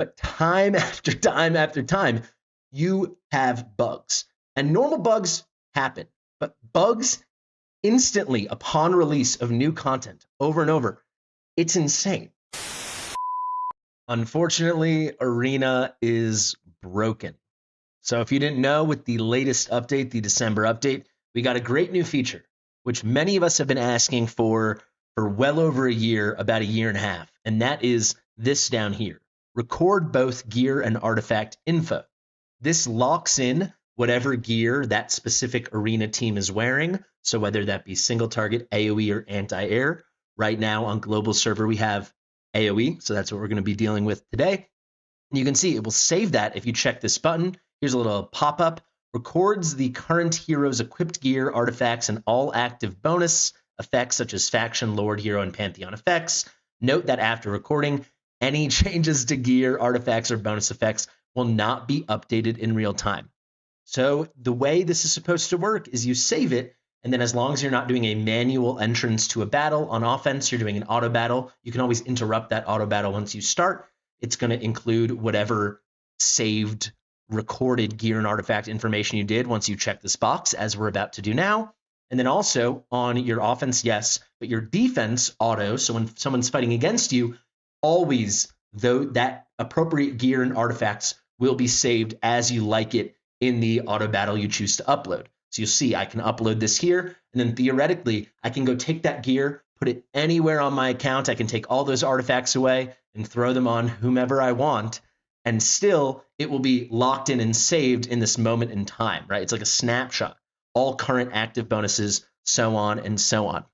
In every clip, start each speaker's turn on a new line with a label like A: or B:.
A: but time after time after time, you have bugs. And normal bugs happen, but bugs instantly upon release of new content over and over, it's insane. Unfortunately, Arena is broken. So if you didn't know, with the latest update, the December update, we got a great new feature, which many of us have been asking for well over a year, about a year and a half, and that is this down here. Record both gear and artifact info. This locks in whatever gear that specific arena team is wearing, so whether that be single target, AoE, or anti-air. Right now on global server, we have AoE, so that's what we're going to be dealing with today. And you can see it will save that if you check this button. Here's a little pop-up. Records the current hero's equipped gear, artifacts, and all active bonus effects such as faction, lord, hero, and pantheon effects. Note that after recording, any changes to gear, artifacts, or bonus effects will not be updated in real time. So the way this is supposed to work is you save it, and then as long as you're not doing a manual entrance to a battle on offense, you're doing an auto battle. You can always interrupt that auto battle once you start. It's going to include whatever saved recorded gear and artifact information you did once you check this box, as we're about to do now. And then also on your offense, yes, but your defense auto, so when someone's fighting against you, always, though, that appropriate gear and artifacts will be saved as you like it in the auto battle you choose to upload. So you'll see I can upload this here, and then theoretically, I can go take that gear, put it anywhere on my account. I can take all those artifacts away and throw them on whomever I want, and still it will be locked in and saved in this moment in time, right? It's like a snapshot, all current active bonuses, so on and so on.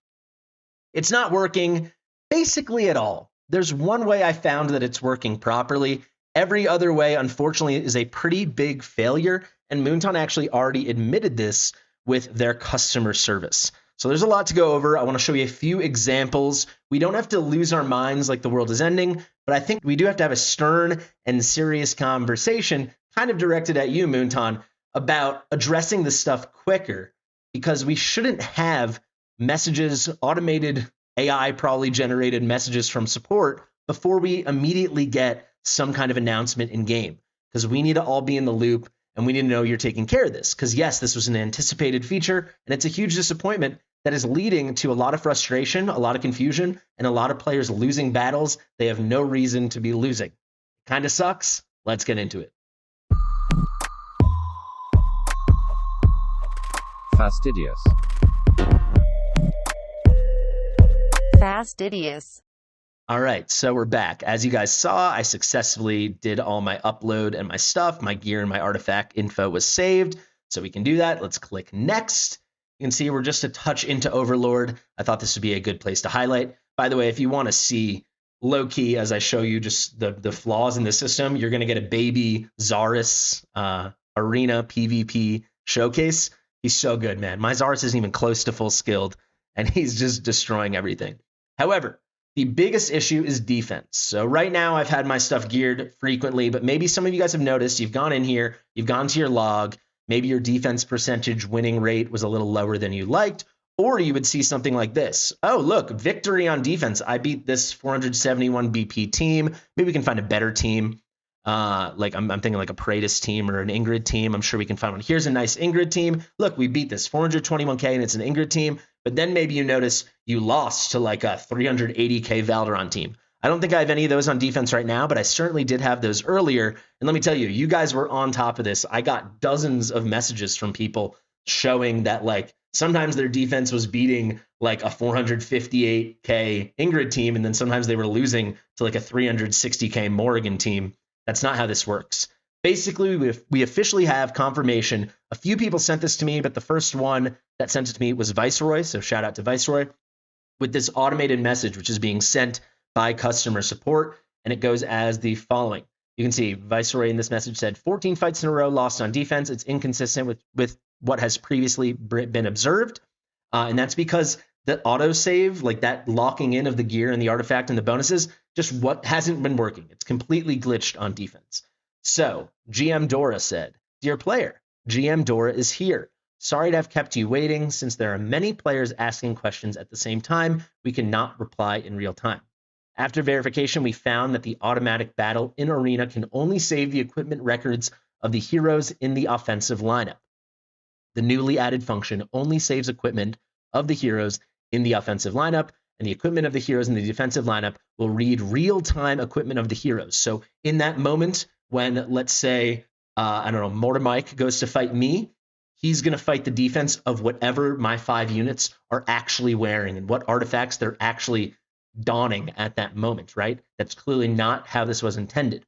A: It's not working basically at all. There's one way I found that it's working properly. Every other way, unfortunately, is a pretty big failure, and Moonton actually already admitted this with their customer service. So there's a lot to go over. I want to show you a few examples. We don't have to lose our minds like the world is ending, but I think we do have to have a stern and serious conversation, kind of directed at you, Moonton, about addressing this stuff quicker, because we shouldn't have messages, automated AI probably generated messages from support before we immediately get some kind of announcement in game, because we need to all be in the loop and we need to know you're taking care of this. Because yes, this was an anticipated feature, and it's a huge disappointment that is leading to a lot of frustration, a lot of confusion, and a lot of players losing battles they have no reason to be losing. Kind of sucks. Let's get into it.
B: Fastidious.
C: Fastidious.
A: All right, so we're back. As you guys saw, I successfully did all my upload and my stuff. My gear and my artifact info was saved, so we can do that. Let's click next. You can see we're just a touch into Overlord. I thought this would be a good place to highlight. By the way, if you want to see low-key, as I show you just the flaws in the system, you're going to get a baby Zarus Arena PvP showcase. He's so good, man. My Zarus isn't even close to full skilled, and he's just destroying everything. However, the biggest issue is defense. So right now I've had my stuff geared frequently, but maybe some of you guys have noticed you've gone in here, you've gone to your log, maybe your defense percentage winning rate was a little lower than you liked, or you would see something like this. Oh, look, victory on defense. I beat this 471 BP team. Maybe we can find a better team. Like I'm thinking like a Praetus team or an Ingrid team. I'm sure we can find one. Here's a nice Ingrid team. Look, we beat this 421K and it's an Ingrid team. But then maybe you notice you lost to like a 380K Valderon team. I don't think I have any of those on defense right now, but I certainly did have those earlier. And let me tell you, you guys were on top of this. I got dozens of messages from people showing that like sometimes their defense was beating like a 458K Ingrid team, and then sometimes they were losing to like a 360K Morrigan team. That's not how this works. Basically, we officially have confirmation. A few people sent this to me, but the first one that sent it to me was Viceroy. So shout out to Viceroy with this automated message, which is being sent by customer support. And it goes as the following. You can see Viceroy in this message said 14 fights in a row lost on defense. It's inconsistent with what has previously been observed. And that's because the autosave, like that locking in of the gear and the artifact and the bonuses, just what hasn't been working. It's completely glitched on defense. So GM Dora said, "Dear player, GM Dora is here. Sorry to have kept you waiting. Since there are many players asking questions at the same time, we cannot reply in real time. After verification, we found that the automatic battle in Arena can only save the equipment records of the heroes in the offensive lineup. The newly added function only saves equipment of the heroes in the offensive lineup, and the equipment of the heroes in the defensive lineup will read real-time equipment of the heroes. So in that moment when, let's say, I don't know, Mortar Mike goes to fight me, he's going to fight the defense of whatever my 5 units are actually wearing and what artifacts they're actually donning at that moment, right? That's clearly not how this was intended.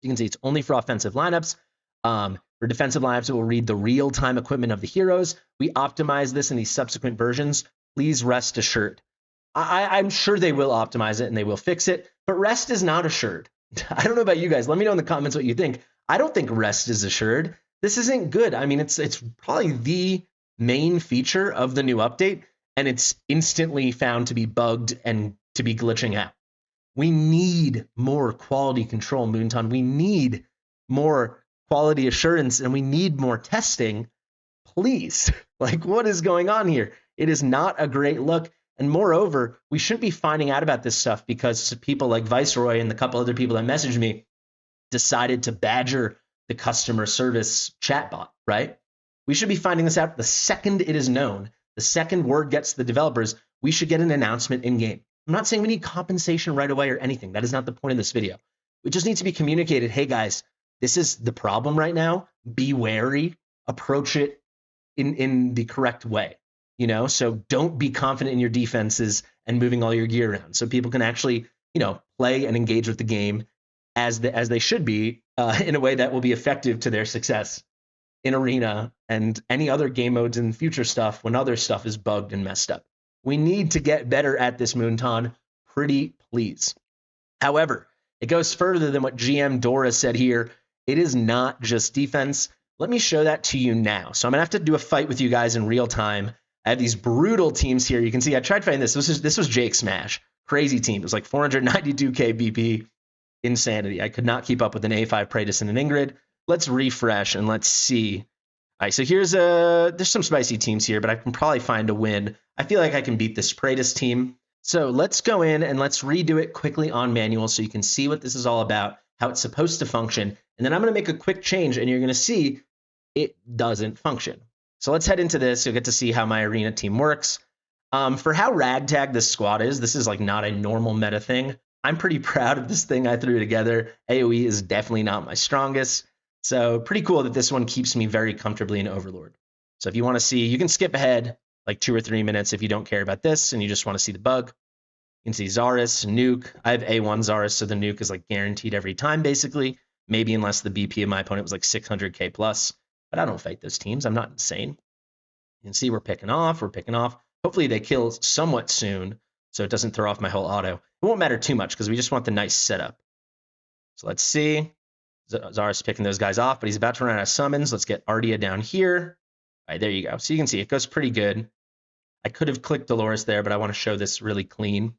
A: You can see it's only for offensive lineups. For defensive lineups, it will read the real-time equipment of the heroes. We optimize this in these subsequent versions. Please rest assured. I'm sure they will optimize it and they will fix it, but rest is not assured. I don't know about you guys. Let me know in the comments what you think. I don't think rest is assured. This isn't good. I mean, it's probably the main feature of the new update, and it's instantly found to be bugged and to be glitching out. We need more quality control, Moonton. We need more quality assurance, and we need more testing. Please, like, what is going on here? It is not a great look. And moreover, we shouldn't be finding out about this stuff because people like Viceroy and the couple other people that messaged me decided to badger the customer service chatbot, right? We should be finding this out the second it is known. The second word gets to the developers, we should get an announcement in-game. I'm not saying we need compensation right away or anything. That is not the point of this video. It just needs to be communicated. Hey, guys, this is the problem right now. Be wary. Approach it in the correct way. You know, so don't be confident in your defenses and moving all your gear around, so people can actually, you know, play and engage with the game as they should be in a way that will be effective to their success in Arena and any other game modes and future stuff when other stuff is bugged and messed up. We need to get better at this, Moonton. Pretty please. However, it goes further than what GM Dora said here. It is not just defense. Let me show that to you now. So I'm gonna have to do a fight with you guys in real time. I have these brutal teams here. You can see I tried fighting this. This was Jake Smash. Crazy team. It was like 492k BP. Insanity. I could not keep up with an A5 Praetus and an Ingrid. Let's refresh and let's see. All right, so there's some spicy teams here, but I can probably find a win. I feel like I can beat this Praetus team. So let's go in and let's redo it quickly on manual so you can see what this is all about, how it's supposed to function. And then I'm going to make a quick change and you're going to see it doesn't function. So let's head into this. You'll get to see how my Arena team works. For how ragtag this squad is, this is like not a normal meta thing. I'm pretty proud of this thing I threw together. AoE is definitely not my strongest. So pretty cool that this one keeps me very comfortably in Overlord. So if you want to see, you can skip ahead like 2 or 3 minutes if you don't care about this and you just want to see the bug. You can see Zarus, Nuke. I have A1 Zarus, so the Nuke is like guaranteed every time basically. Maybe unless the BP of my opponent was like 600k plus. But I don't fight those teams. I'm not insane. You can see we're picking off. Hopefully they kill somewhat soon so it doesn't throw off my whole auto. It won't matter too much because we just want the nice setup. So let's see. Zarus picking those guys off, but he's about to run out of summons. Let's get Ardia down here. All right, there you go. So you can see it goes pretty good. I could have clicked Dolores there, but I want to show this really clean.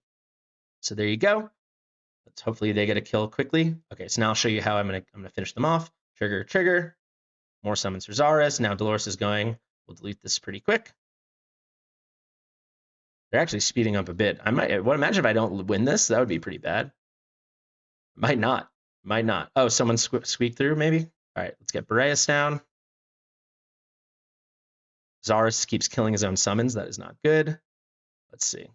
A: So there you go. Hopefully they get a kill quickly. Okay, so now I'll show you how I'm gonna finish them off. Trigger. More summons for Zarus. Now Dolores is going. We'll delete this pretty quick. They're actually speeding up a bit. Imagine if I don't win this. That would be pretty bad. Might not. Oh, someone squeaked through maybe? All right, let's get Boreas down. Zarus keeps killing his own summons. That is not good. Let's see.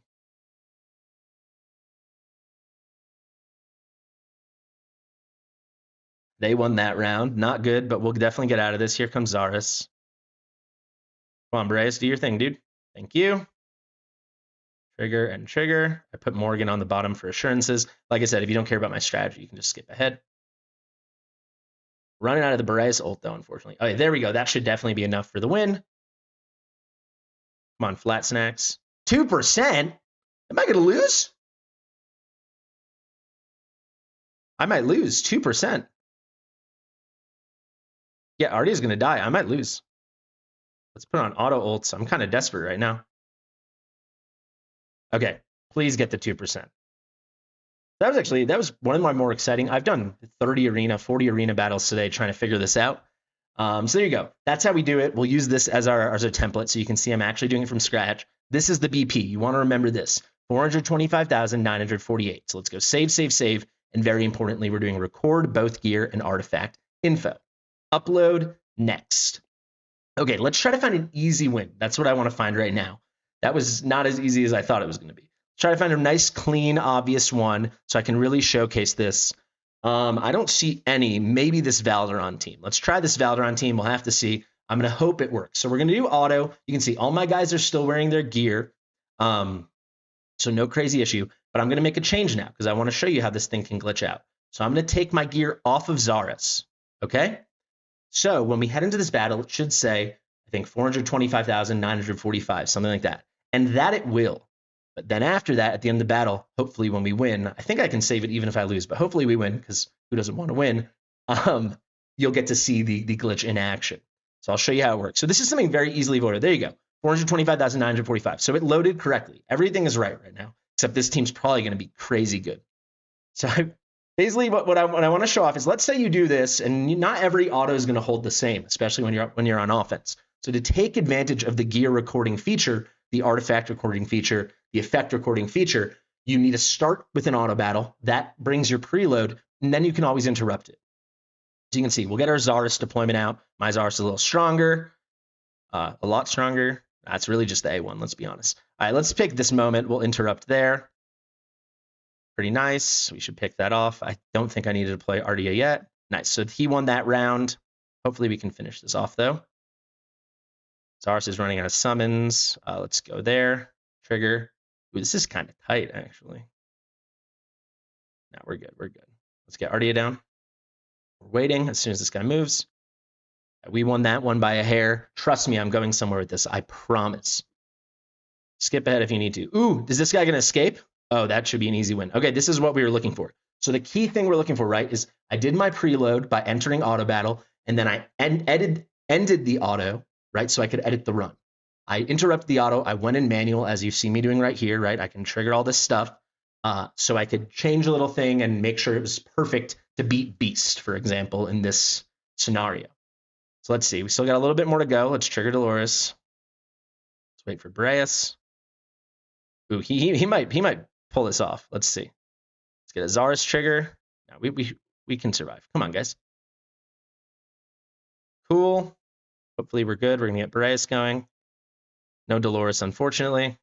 A: They won that round. Not good, but we'll definitely get out of this. Here comes Zarus. Come on, Boreas, do your thing, dude. Thank you. Trigger. I put Morgan on the bottom for assurances. Like I said, if you don't care about my strategy, you can just skip ahead. Running out of the Boreas ult, though, unfortunately. Okay, there we go. That should definitely be enough for the win. Come on, Flat Snacks. 2%? Am I going to lose? I might lose. 2%. Yeah, Ardia's going to die. I might lose. Let's put on auto ults. I'm kind of desperate right now. Okay, please get the 2%. That was one of my more exciting. I've done 40 arena battles today trying to figure this out. So there you go. That's how we do it. We'll use this as our template so you can see I'm actually doing it from scratch. This is the BP. You want to remember this. 425,948. So let's go save, save, save. And very importantly, we're doing record both gear and artifact info. Upload next. Okay, let's try to find an easy win. That's what I want to find right now. That was not as easy as I thought it was going to be. Try to find a nice, clean, obvious one so I can really showcase this. I don't see any. Maybe this Valderon team. Let's try this Valderon team. We'll have to see. I'm going to hope it works. So we're going to do auto. You can see all my guys are still wearing their gear. So no crazy issue. But I'm going to make a change now because I want to show you how this thing can glitch out. So I'm going to take my gear off of Zaris. Okay? So when we head into this battle, it should say, I think 425,945, something like that. And that it will. But then after that, at the end of the battle, hopefully when we win, I think I can save it even if I lose, but hopefully we win because who doesn't want to win? You'll get to see the glitch in action. So I'll show you how it works. So this is something very easily voted. There you go, 425,945. So it loaded correctly. Everything is right now, except this team's probably going to be crazy good. So basically what I want to show off is, let's say you do this, and not every auto is going to hold the same, especially when you're on offense. So to take advantage of the gear recording feature, the artifact recording feature, the effect recording feature, you need to start with an auto battle. That brings your preload, and then you can always interrupt it. So you can see, we'll get our Zaris deployment out. My Zaris is a little stronger, a lot stronger. That's really just the A1, let's be honest. All right, let's pick this moment. We'll interrupt there. Pretty nice. We should pick that off. I don't think I need to deploy Ardia yet. Nice. So he won that round. Hopefully we can finish this off, though. Zaris is running out of summons. Let's go there. Trigger. Ooh, this is kind of tight, actually. No, we're good. We're good. Let's get Ardia down. We're waiting as soon as this guy moves. We won that one by a hair. Trust me, I'm going somewhere with this. I promise. Skip ahead if you need to. Ooh, is this guy going to escape? Oh, that should be an easy win. Okay, this is what we were looking for. So the key thing we're looking for, right, is I did my preload by entering auto battle, and then I ended the auto, right, so I could edit the run. I interrupted the auto. I went in manual, as you see me doing right here, right? I can trigger all this stuff. So I could change a little thing and make sure it was perfect to beat Beast, for example, in this scenario. So let's see. We still got a little bit more to go. Let's trigger Dolores. Let's wait for Breas. Ooh, he might pull this off. Let's see. Let's get a Zaris trigger. Now we can survive. Come on, guys. Cool. Hopefully we're good. We're gonna get Breas going. No Dolores, unfortunately.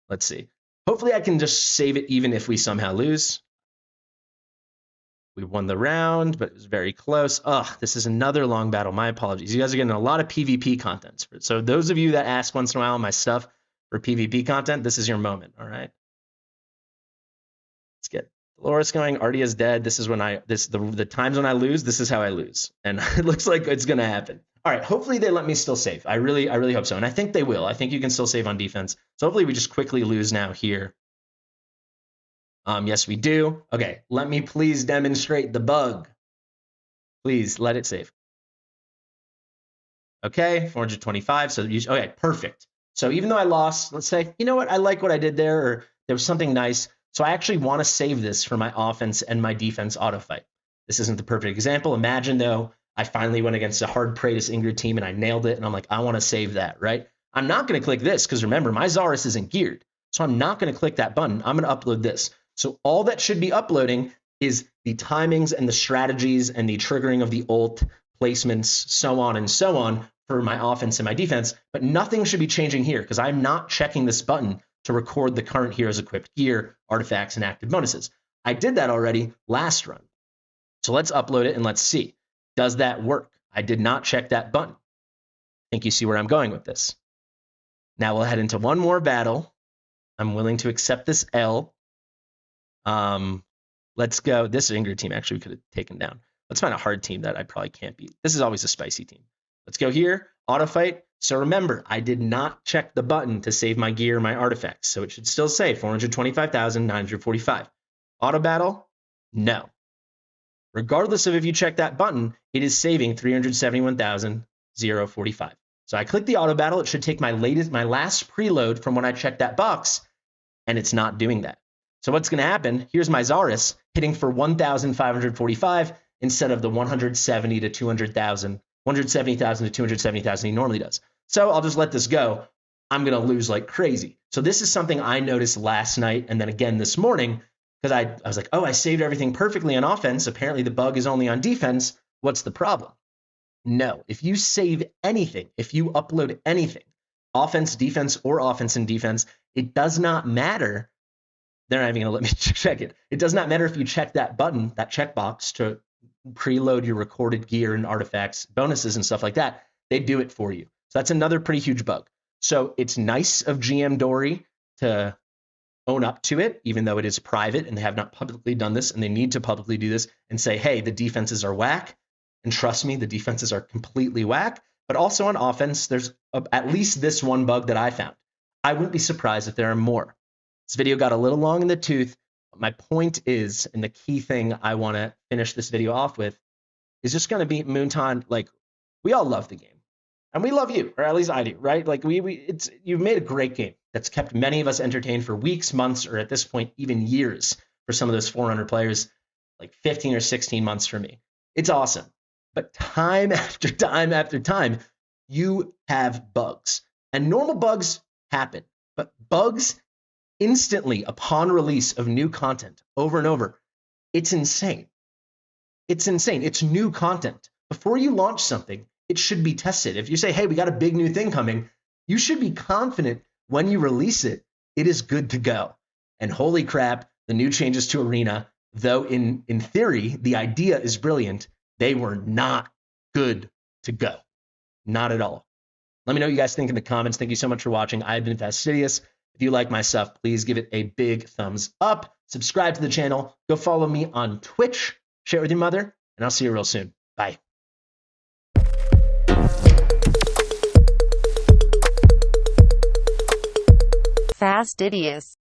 A: Let's see. Hopefully I can just save it even if we somehow lose. We won the round, but it was very close. Ugh, this is another long battle. My apologies. You guys are getting a lot of PvP content. So those of you that ask once in a while on my stuff for PvP content, this is your moment, all right? Let's get Dolores going. Ardia's dead. This is when the times when I lose, this is how I lose. And it looks like it's going to happen. All right, hopefully they let me still save. I really hope so. And I think they will. I think you can still save on defense. So hopefully we just quickly lose now here. Yes, we do. Okay, let me please demonstrate the bug. Please let it save. Okay, 425. So okay, perfect. So even though I lost, let's say, you know what? I like what I did there, or there was something nice. So I actually want to save this for my offense and my defense auto fight. This isn't the perfect example. Imagine, though, I finally went against a hard Praetus Ingrid team and I nailed it. And I'm like, I want to save that, right? I'm not going to click this because remember, my Zaris isn't geared. So I'm not going to click that button. I'm going to upload this. So all that should be uploading is the timings and the strategies and the triggering of the ult placements, so on and so on for my offense and my defense. But nothing should be changing here because I'm not checking this button to record the current hero's equipped gear, artifacts, and active bonuses. I did that already last run. So let's upload it and let's see. Does that work? I did not check that button. I think you see where I'm going with this. Now we'll head into one more battle. I'm willing to accept this L. Let's go. This Ingrid team actually we could have taken down. Let's find a hard team that I probably can't beat. This is always a spicy team. Let's go here. Auto fight. So remember, I did not check the button to save my gear, my artifacts. So it should still say 425,945. Auto battle? No. Regardless of if you check that button, it is saving 371,045. So I click the auto battle. It should take my last preload from when I checked that box, and it's not doing that. So what's going to happen? Here's my Zaris hitting for 1,545 instead of the 170 to 200,000, 170,000 to 270,000 he normally does. So I'll just let this go. I'm going to lose like crazy. So this is something I noticed last night and then again this morning because I was like, oh, I saved everything perfectly on offense. Apparently the bug is only on defense. What's the problem? No, if you save anything, if you upload anything, offense, defense, or offense and defense, it does not matter. They're not even going to let me check it. It does not matter if you check that button, that checkbox to preload your recorded gear and artifacts, bonuses and stuff like that. They do it for you. So that's another pretty huge bug. So it's nice of GM Dory to own up to it, even though it is private and they have not publicly done this, and they need to publicly do this and say, hey, the defenses are whack. And trust me, the defenses are completely whack. But also on offense, there's at least this one bug that I found. I wouldn't be surprised if there are more. This video got a little long in the tooth. But my point is, and the key thing I want to finish this video off with, is just going to be Moonton. Like, we all love the game. And we love you, or at least I do, right? Like you've made a great game that's kept many of us entertained for weeks, months, or at this point, even years for some of those 400 players, like 15 or 16 months for me. It's awesome. But time after time after time, you have bugs. And normal bugs happen, but bugs instantly upon release of new content over and over, it's insane. It's insane. It's new content. Before you launch something, it should be tested. If you say, hey, we got a big new thing coming, you should be confident when you release it, it is good to go. And holy crap, the new changes to Arena, though in theory, the idea is brilliant, they were not good to go. Not at all. Let me know what you guys think in the comments. Thank you so much for watching. I've been Fastidious. If you like my stuff, please give it a big thumbs up. Subscribe to the channel. Go follow me on Twitch. Share it with your mother, and I'll see you real soon. Bye.
B: Fastidious.